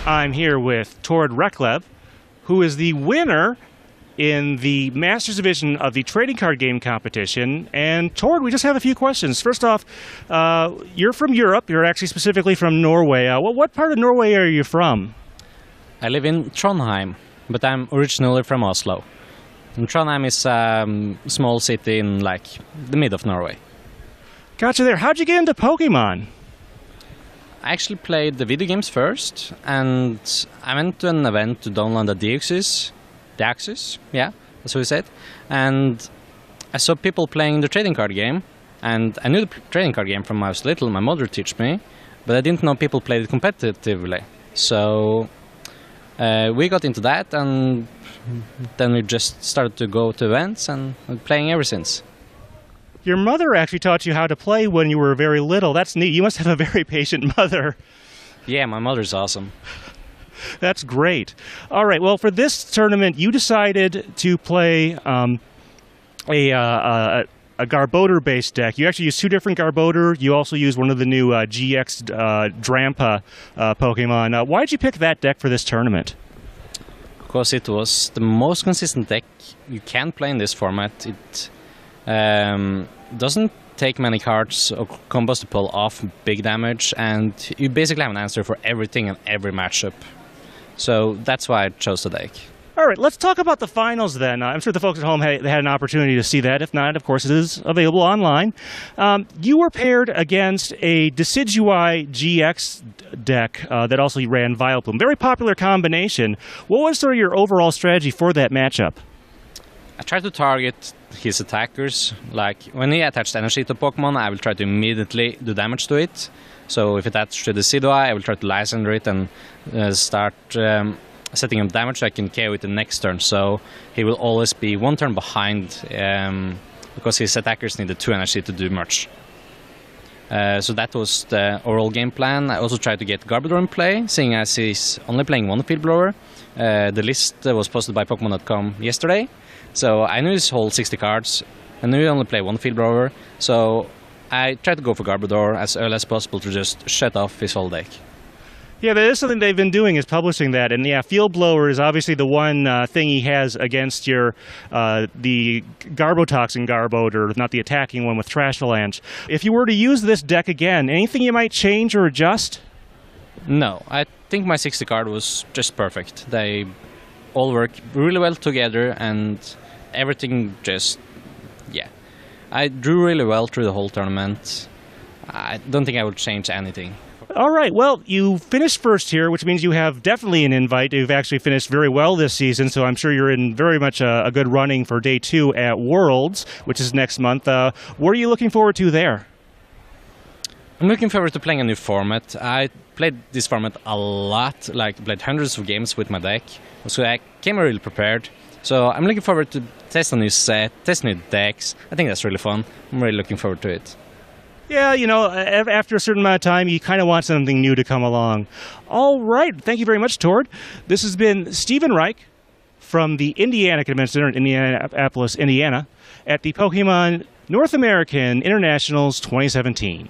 I'm here with Tord Reklev, who is the winner in the Masters Division of the trading card game competition. And Tord, we just have a few questions. First off, you're from Europe. You're actually specifically from Norway. What part of Norway are you from? I live in Trondheim, but I'm originally from Oslo. And Trondheim is a small city in the mid of Norway. Gotcha there. How'd you get into Pokemon? I actually played the video games first, and I went to an event to download the Deoxys, yeah, that's what we said. And I saw people playing the trading card game, and I knew the trading card game from when I was little. My mother taught me, but I didn't know people played it competitively. So we got into that, and then we just started to go to events and playing ever since. Your mother actually taught you how to play when you were very little. That's neat. You must have a very patient mother. Yeah, my mother's awesome. That's great. All right, well, for this tournament, you decided to play a Garbodor-based deck. You actually used two different Garbodor. You also used one of the new GX Drampa Pokemon. Why did you pick that deck for this tournament? Because it was the most consistent deck you can play in this format. It doesn't take many cards or combos to pull off big damage, and you basically have an answer for everything and every matchup. So that's why I chose the deck. All right, let's talk about the finals then. I'm sure the folks at home had an opportunity to see that. If not, of course, it is available online. You were paired against a Decidueye GX deck that also ran Vileplume. Very popular combination. What was sort of your overall strategy for that matchup? I tried to target his attackers. Like, when he attached energy to Pokemon, I will try to immediately do damage to it. So if it attached to the Decidueye, I will try to Lysander it and start setting up damage so I can KO it the next turn. So he will always be one turn behind because his attackers needed 2 energy to do much. So that was the overall game plan. I also tried to get Garbodor in play, seeing as he's only playing one field blower. The list was posted by Pokemon.com yesterday. So I knew his whole 60 cards. I knew he only played one field blower. So I tried to go for Garbodor as early as possible to just shut off his whole deck. Yeah, that is something they've been doing, is publishing that. And yeah, Field Blower is obviously the one thing he has against your the Garbotoxin Garbodor, not the attacking one with Trash Avalanche. If you were to use this deck again, anything you might change or adjust? No, I think my 60 card was just perfect. They all work really well together, and everything just, yeah. I drew really well through the whole tournament. I don't think I would change anything. All right, well, you finished first here, which means you have definitely an invite. You've actually finished very well this season, so I'm sure you're in very much a good running for Day 2 at Worlds, which is next month. What are you looking forward to there? I'm looking forward to playing a new format. I played this format a lot, played hundreds of games with my deck, so I came really prepared. So I'm looking forward to test a new set, test new decks. I think that's really fun. I'm really looking forward to it. Yeah, you know, after a certain amount of time, you kind of want something new to come along. All right. Thank you very much, Tord. This has been Stephen Reich from the Indiana Convention Center in Indianapolis, Indiana, at the Pokemon North American Internationals 2017.